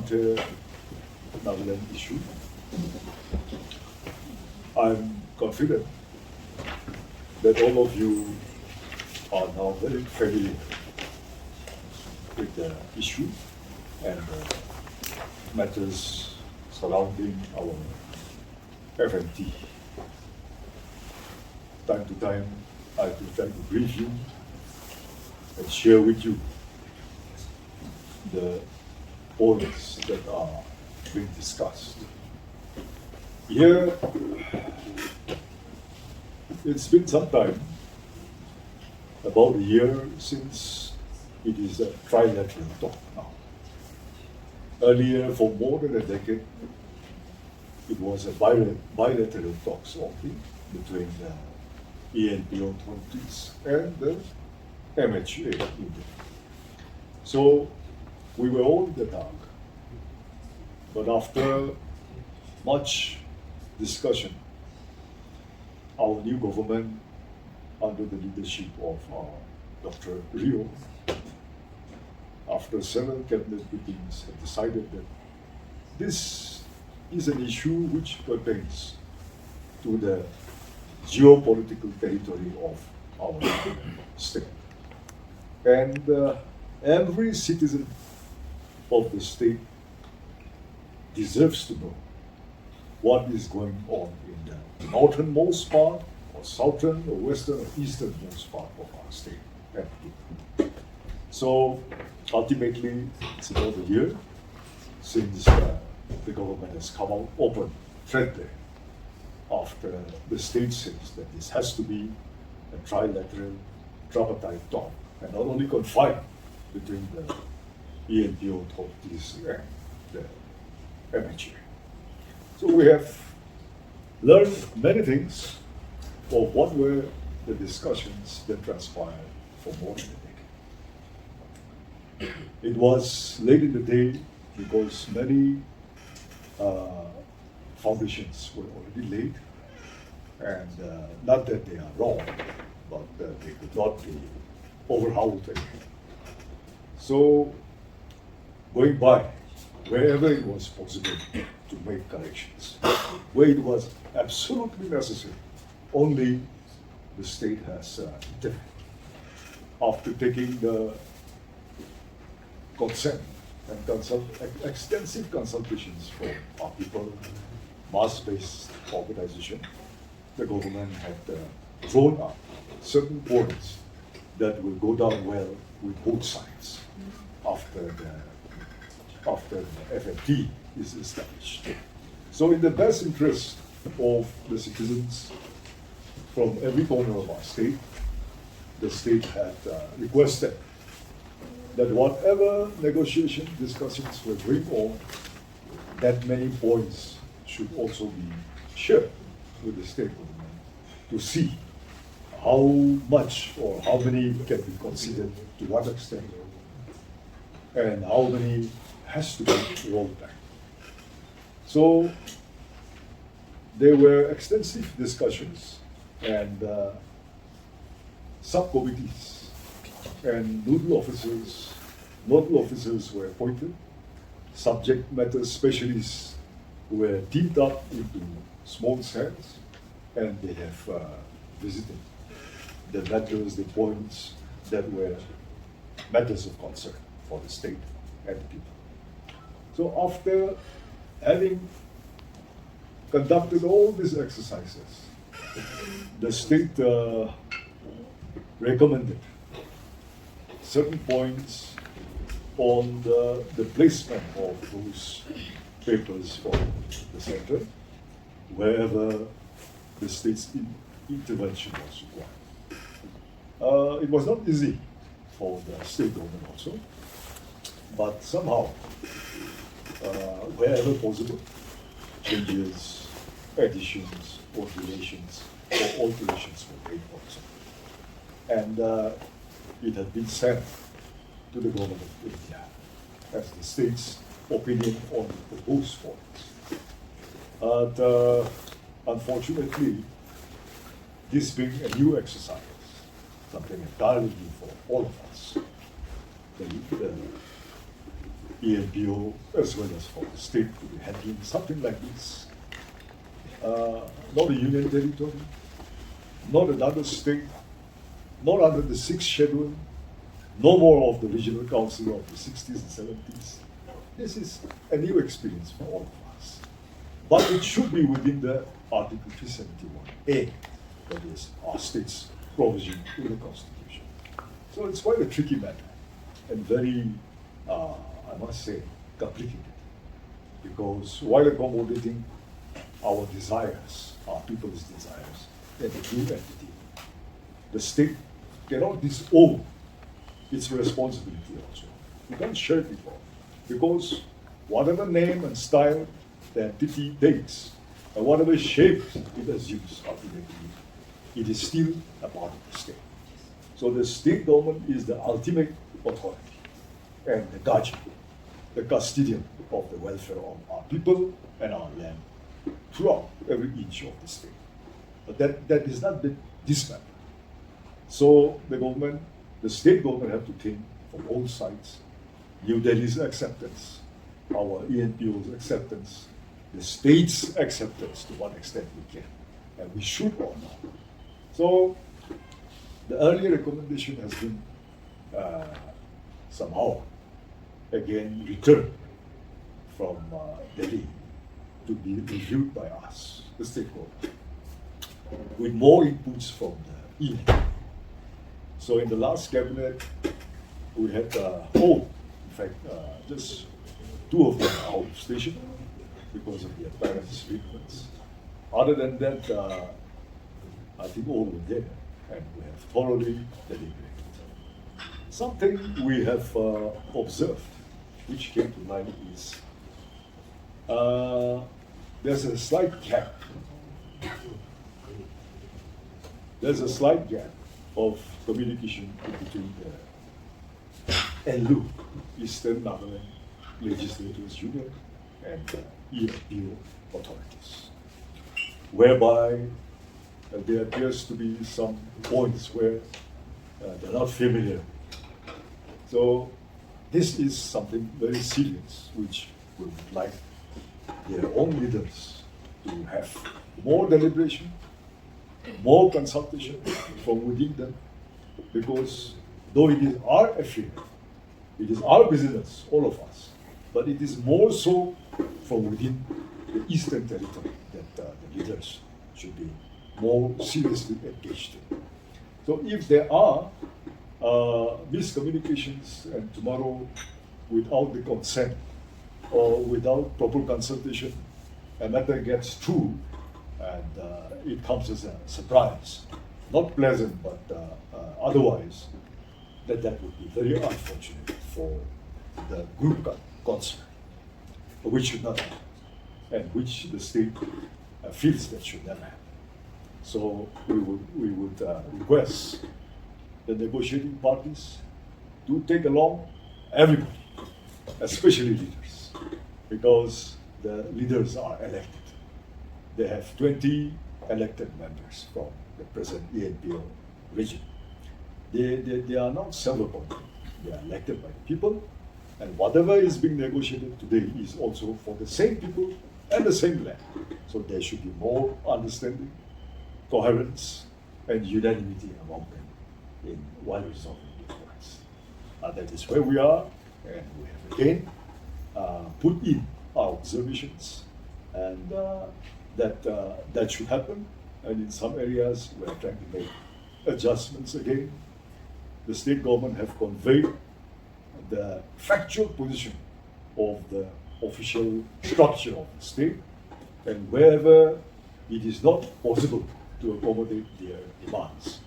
FNTA Nagaland issue. I'm confident that all of you are now very familiar with the issue and matters surrounding our FNT. Time to time, I will try to brief you and share with you the points that are being discussed. Here, it's been some time, about a year since it is a trilateral talk now. Earlier, for more than a decade, it was a bilateral talks only between the ENPO authorities and the MHA. So we were all in the dark. But after much discussion, our new government, under the leadership of Dr. Rio, after several cabinet meetings, have decided that this is an issue which pertains to the geopolitical territory of our state. And every citizen of the state deserves to know what is going on in the northernmost part, or southern, or western, or easternmost part of our state. So ultimately, it's about a year since the government has come out open, friendly, after the state says that this has to be a trilateral, tripartite talk, and not only confined between the ENPO authorities and the MHA. So we have learned many things of what were the discussions that transpired for more than a decade. It was late in the day because many foundations were already laid, and not that they are wrong, but they could not be overhauled again. So, going by wherever it was possible to make corrections, where it was absolutely necessary, only the state has intervened. After taking the consent and extensive consultations from our people, mass-based organization, the government had drawn up certain points that will go down well with both sides after the FNT is established. So in the best interest of the citizens from every corner of our state, the state had requested that whatever negotiation discussions were going on, that many points should also be shared with the state government to see how much or how many can be considered to what extent, and how many has to be rolled back. So there were extensive discussions and subcommittees and nodal officers were appointed, subject matter specialists were teamed up into small cells, and they have visited the matters, the points that were matters of concern for the state and the people. So after having conducted all these exercises, the state recommended certain points on the placement of those papers from the center, wherever the state's intervention was required. It was not easy for the state government also, but somehow, wherever possible, changes, additions, alterations were made also. And it had been sent to the government of India as the state's opinion on the proposed points. But unfortunately, this being a new exercise, something entirely new for all of us, the ENPO as well as for the state to be handling something like this. Not a union territory, not another state, not under the sixth schedule, no more of the regional council of the 60s and 70s. This is a new experience for all of us. But it should be within the Article 371A, that is our state's provision in the Constitution. So it's quite a tricky matter and very, I must say, complicated. Because while accommodating our desires, our people's desires, and the new entity, the state cannot disown its responsibility also. You can't shirk it all. Because whatever name and style the entity takes, and whatever shape it assumes ultimately, it is still a part of the state. So the state government is the ultimate authority and the guardian, the custodian of the welfare of our people and our land throughout every inch of the state. But that is not this matter. So the government, the state government have to think from all sides. New Delhi's acceptance, our ENPO's acceptance, the state's acceptance to what extent we can, and we should all know. So the earlier recommendation has been somehow again returned from Delhi to be reviewed by us, the state government, with more inputs from the ENPO. So in the last cabinet, we had in fact, just two of them are out of station because of their parents' treatments. Other than that, I think all were there, and we have thoroughly deliberated. Something we have observed, which came to mind, is there's a slight gap. There's a slight gap of communication between the ENLU, Eastern Nagaland Legislators Union, and ENPO authorities, whereby there appears to be some points where they're not familiar. So this is something very serious, which we would like their own leaders to have more deliberation, more consultation from within them, because though it is our affair, it is our business, all of us, but it is more so from within the Eastern Territory that the leaders should be more seriously engaged in. So if there are miscommunications and tomorrow without the consent or without proper consultation, a matter gets through and it comes as a surprise, not pleasant, but otherwise, that would be very unfortunate for the group concerned, which should not happen, and which the state feels that should never happen. So we would request the negotiating parties to take along everybody, especially leaders, because the leaders are elected. They have 20 elected members from the present ENPO region. They are not self-appointed. They are elected by the people, and whatever is being negotiated today is also for the same people and the same land. So there should be more understanding, coherence, and unanimity among them in while resolving differences. That is where we are, and we have again put in our observations, and that should happen. And in some areas, we are trying to make adjustments again. The state government have conveyed the factual position of the official structure of the state, and wherever it is not possible to accommodate their demands,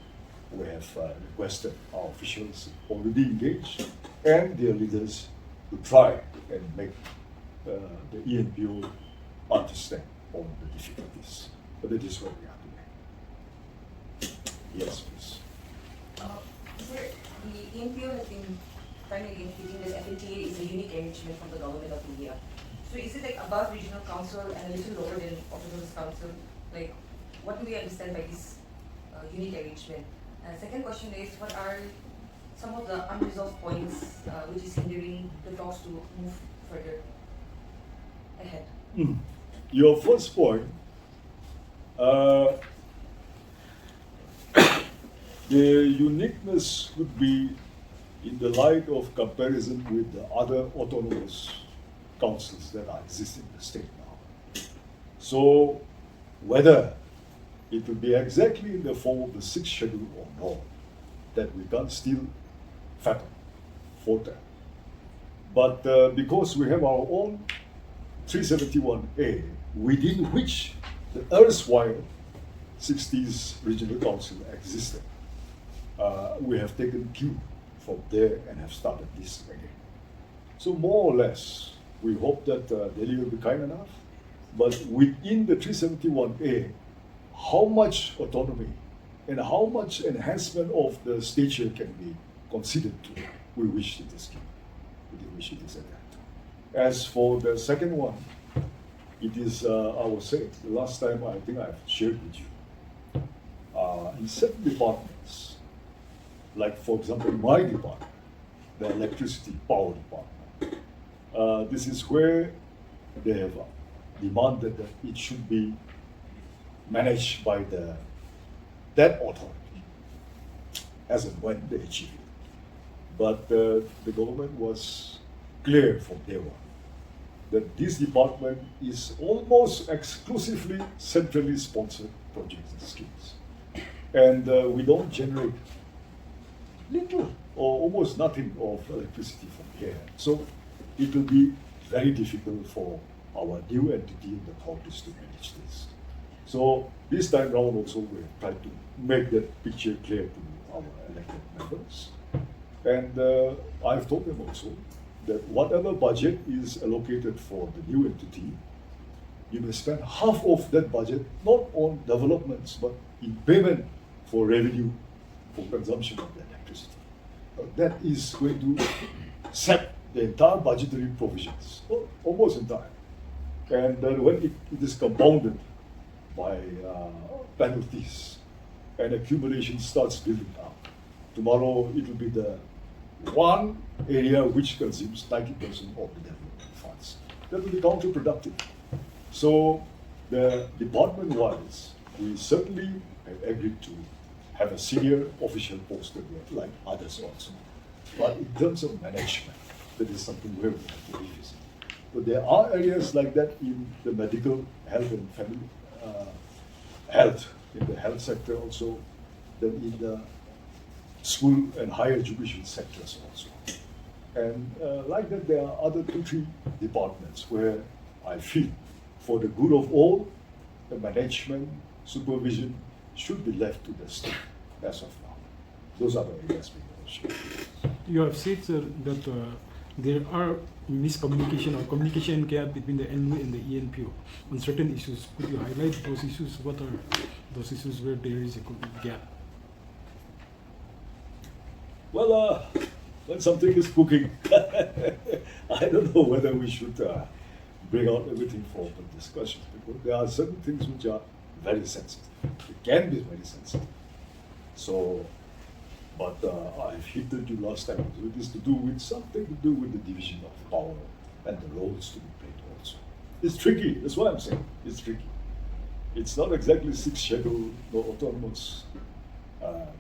we have requested our officials already engaged and their leaders to try and make the ENPO understand all the difficulties. But that is where we are today. Yes, please. Sir, the ENPO has been finally indicating that FNTA is a unique arrangement from the government of India. So is it like above regional council and a little lower than officers council? Like, what do we understand by this unique arrangement? And second question is, what are some of the unresolved points which is hindering the talks to move further ahead? Your first point, the uniqueness would be in the light of comparison with the other autonomous councils that are exist in the state now. So whether it will be exactly in the form of the sixth schedule or not, that we can't still fathom for that. But because we have our own 371A, within which the erstwhile 60s regional council existed, we have taken cue from there and have started this again. So more or less, we hope that Delhi will be kind enough, but within the 371A, how much autonomy and how much enhancement of the stature can be considered to, we wish it is given. We wish it is at that. As for the second one, it is, I will say, the last time I think I've shared with you, in certain departments, like for example my department, the electricity power department, this is where they have demanded that it should be managed by that authority as and when they achieve it. But the government was clear from day one that this department is almost exclusively centrally sponsored projects and schemes. And we don't generate little or almost nothing of electricity from here. So it will be very difficult for our new entity and the authorities to manage this. So this time round also we have tried to make that picture clear to our elected members. And I've told them also that whatever budget is allocated for the new entity, you may spend half of that budget not on developments, but in payment for revenue for consumption of the electricity. That is going to sap the entire budgetary provisions, almost entire. And when it is compounded by penalties and accumulation starts building up, tomorrow it will be the one area which consumes 90% of the development funds. That will be counterproductive. So the department-wise, we certainly have agreed to have a senior official posted there, like others also. But in terms of management, that is something where we have to revisit. But there are areas like that in the medical health and family health, in the health sector also, then in the school and higher education sectors also. And like that, there are other 2-3 departments where I feel for the good of all, the management, supervision should be left to the state as of now. Those are the areas we will share. You have said, sir, that there are miscommunication or communication gap between the ENLU and the ENPO on certain issues. Could you highlight those issues? What are those issues where there is a gap? Well, when something is cooking, I don't know whether we should bring out everything for open discussions, because there are certain things which are very sensitive. It can be very sensitive. So, but I've hinted you last time, so it is to do with something to do with the division of power and the roles to be played also. It's tricky, that's what I'm saying. It's tricky. It's not exactly sixth schedule or autonomous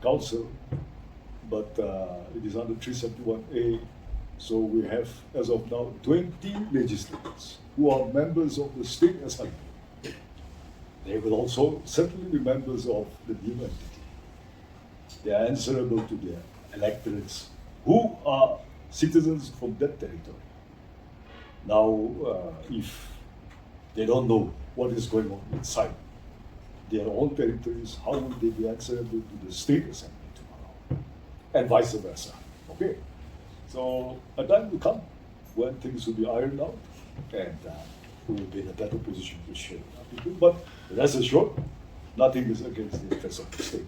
council, but it is under 371A. So we have, as of now, 20 legislators who are members of the state assembly. They will also certainly be members of the new entity. They are answerable to their electorates who are citizens from that territory. Now, if they don't know what is going on inside their own territories, how will they be answerable to the state assembly tomorrow? And vice versa. Okay? So a time will come when things will be ironed out, and we will be in a better position to share with our people. But rest assured, nothing is against the interests of the state.